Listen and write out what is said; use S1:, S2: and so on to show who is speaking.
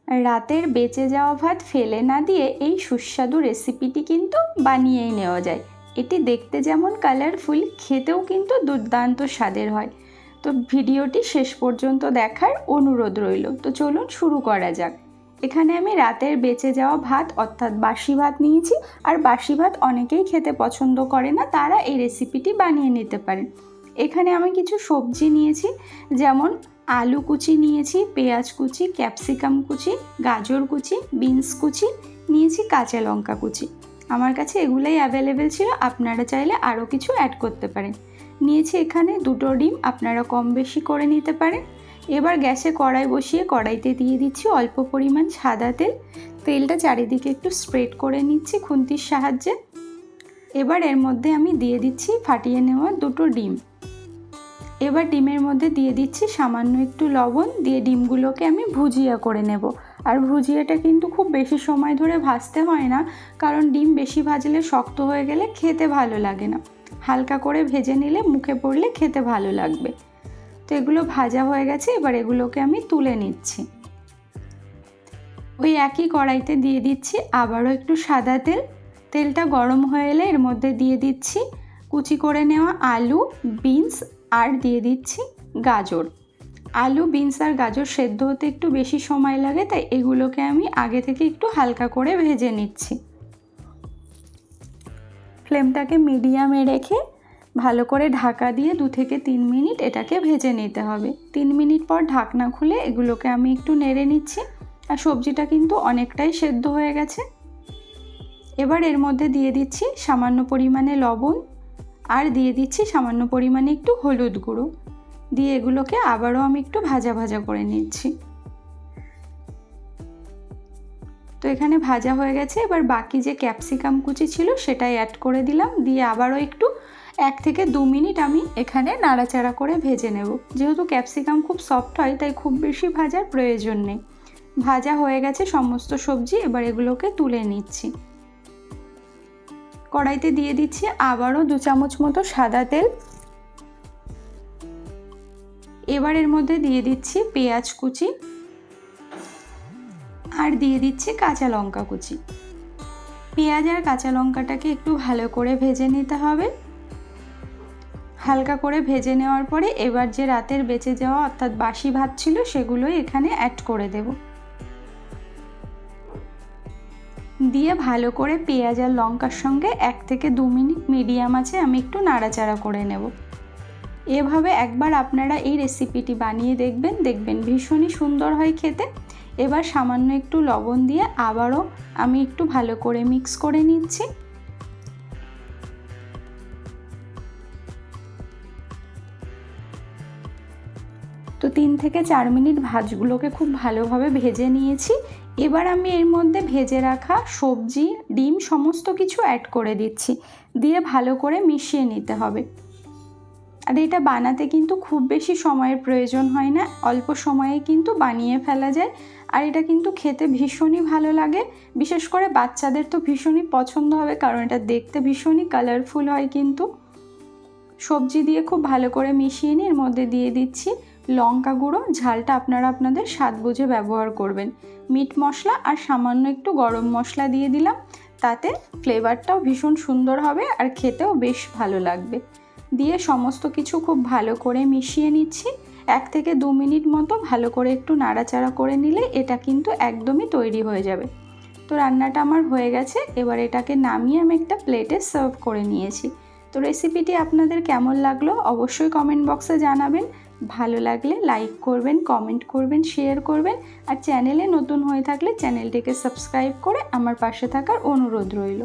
S1: রাতের বেঁচে যাওয়া ভাত ফেলে না দিয়ে এই সুস্বাদু রেসিপিটি কিন্তু বানিয়েই নেওয়া যায়। এটি দেখতে যেমন কালারফুল, খেতেও কিন্তু দুর্দান্ত স্বাদের হয়। তো ভিডিওটি শেষ পর্যন্ত দেখার অনুরোধ রইল। তো চলুন শুরু করা যাক। এখানে আমি রাতের বেঁচে যাওয়া ভাত অর্থাৎ বাসি ভাত নিয়েছি। আর বাসি ভাত অনেকেই খেতে পছন্দ করে না, তারা এই রেসিপিটি বানিয়ে নিতে পারেন। এখানে আমি কিছু সবজি নিয়েছি, যেমন আলু কুচি নিয়েছি, পেঁয়াজ কুচি, ক্যাপসিকাম কুচি, গাজর কুচি, বিনস কুচি নিয়েছি, কাঁচা লঙ্কা কুচি। আমার কাছে এগুলোই অ্যাভেলেবেল ছিল, আপনারা চাইলে আরও কিছু অ্যাড করতে পারেন। নিয়েছি এখানে 2টো ডিম, আপনারা কম বেশি করে নিতে পারেন। এবার গ্যাসে কড়াই বসিয়ে কড়াইতে দিয়ে দিচ্ছি অল্প পরিমাণ সাদা তেল। তেলটা চারিদিকে একটু স্প্রেড করে নিচ্ছি খুন্তির সাহায্যে। এবার এর মধ্যে আমি দিয়ে দিচ্ছি ফাটিয়ে নেওয়া 2টো ডিম। এবার ডিমের মধ্যে দিয়ে দিচ্ছি সামান্য একটু লবণ, দিয়ে ডিমগুলোকে আমি ভুজিয়া করে নেব। আর ভুজিয়াটা কিন্তু খুব বেশি সময় ধরে ভাজতে হয় না, কারণ ডিম বেশি ভাজলে শক্ত হয়ে গেলে খেতে ভালো লাগে না। হালকা করে ভেজে নিলে মুখে পড়লে খেতে ভালো লাগবে। তো এগুলো ভাজা হয়ে গেছে, এবার এগুলোকে আমি তুলে নিচ্ছি। ওই একই কড়াইতে দিয়ে দিচ্ছি আবারও একটু সাদা তেল। তেলটা গরম হয়ে এলে এর মধ্যে দিয়ে দিচ্ছি কুচি করে নেওয়া আলু, বিনস আর দিয়ে দিচ্ছি গাজর। আলু, বিনস আর গাজর সেদ্ধ হতে একটু বেশি সময় লাগে, তাই এগুলোকে আমি আগে থেকে একটু হালকা করে ভেজে নিচ্ছি। ফ্লেমটাকে মিডিয়ামে রেখে ভালো করে ঢাকা দিয়ে 2 থেকে 3 মিনিট এটাকে ভেজে নিতে হবে। 3 মিনিট পর ঢাকনা খুলে এগুলোকে আমি একটু নেড়ে নিচ্ছি। আর সবজিটা কিন্তু অনেকটাই সেদ্ধ হয়ে গেছে। এবার এর মধ্যে দিয়ে দিচ্ছি সামান্য পরিমাণে লবণ আর দিয়ে দিচ্ছি সামান্য পরিমাণে একটু হলুদ গুঁড়ো, দিয়ে এগুলোকে আবারও আমি একটু ভাজা ভাজা করে নিচ্ছি। তো এখানে ভাজা হয়ে গেছে। এবার বাকি যে ক্যাপসিকাম কুচি ছিল সেটাই অ্যাড করে দিলাম, দিয়ে আবারও একটু 1 থেকে 2 মিনিট আমি এখানে নাড়াচাড়া করে ভেজে নেব। যেহেতু ক্যাপসিকাম খুব সফট হয়, তাই খুব বেশি ভাজার প্রয়োজন নেই। ভাজা হয়ে গেছে সমস্ত সবজি, এবার এগুলোকে তুলে নিচ্ছি। কড়াইতে দিয়ে দিচ্ছি আবারও 2 চামচ মতো সাদা তেল। এবার এর মধ্যে দিয়ে দিচ্ছি পেঁয়াজ কুচি আর দিয়ে দিচ্ছি কাঁচা লঙ্কা কুচি। পেঁয়াজ আর কাঁচা লঙ্কাটাকে একটু ভালো করে ভেজে নিতে হবে। হালকা করে ভেজে নেওয়ার পরে এবার যে রাতের বেঁচে যাওয়া অর্থাৎ বাসি ভাত ছিল সেগুলোই এখানে অ্যাড করে দেব। দিয়ে ভালো করে পেঁয়াজ আর লঙ্কার সঙ্গে 1 থেকে 2 মিনিট মিডিয়াম আঁচে আমি একটু নাড়াচাড়া করে নেব। এভাবে একবার আপনারা এই রেসিপিটি বানিয়ে দেখবেন ভীষণই সুন্দর হয় খেতে। এবার সামান্য একটু লবণ দিয়ে আবারও আমি একটু ভালো করে মিক্স করে নিচ্ছি। তো 3 থেকে 4 মিনিট ভাতগুলোকে খুব ভালোভাবে ভেজে নিয়েছি। এবার আমি এর মধ্যে ভেজে রাখা সবজি, ডিম সমস্ত কিছু অ্যাড করে দিচ্ছি, দিয়ে ভালো করে মিশিয়ে নিতে হবে। আর এটা বানাতে কিন্তু খুব বেশি সময়ের প্রয়োজন হয় না, অল্প সময়ে কিন্তু বানিয়ে ফেলা যায়। আর এটা কিন্তু খেতে ভীষণই ভালো লাগে, বিশেষ করে বাচ্চাদের তো ভীষণই পছন্দ হবে, কারণ এটা দেখতে ভীষণই কালারফুল হয়। কিন্তু সবজি দিয়ে খুব ভালো করে মিশিয়ে নিয়ে এর মধ্যে দিয়ে দিচ্ছি লঙ্কা গুঁড়ো। ঝালটা আপনারা আপনাদের স্বাদ বুঝে ব্যবহার করবেন। মিট মশলা আর সামান্য একটু গরম মশলা দিয়ে দিলাম, তাতে ফ্লেভারটাও ভীষণ সুন্দর হবে আর খেতেও বেশ ভালো লাগবে। দিয়ে সমস্ত কিছু খুব ভালো করে মিশিয়ে নিচ্ছি। 1 থেকে 2 মিনিট মতো ভালো করে একটু নাড়াচাড়া করে নিলে এটা কিন্তু একদমই তৈরি হয়ে যাবে। তো রান্নাটা আমার হয়ে গেছে। এবার এটাকে নামিয়ে আমি একটা প্লেটে সার্ভ করে নিয়েছি। তো রেসিপিটি আপনাদের কেমন লাগলো অবশ্যই কমেন্ট বক্সে জানাবেন। ভালো লাগলে লাইক করবেন, কমেন্ট করবেন, শেয়ার করবেন। আর চ্যানেলে নতুন হয়ে থাকলে চ্যানেলটিকে সাবস্ক্রাইব করে আমার পাশে থাকার অনুরোধ রইল।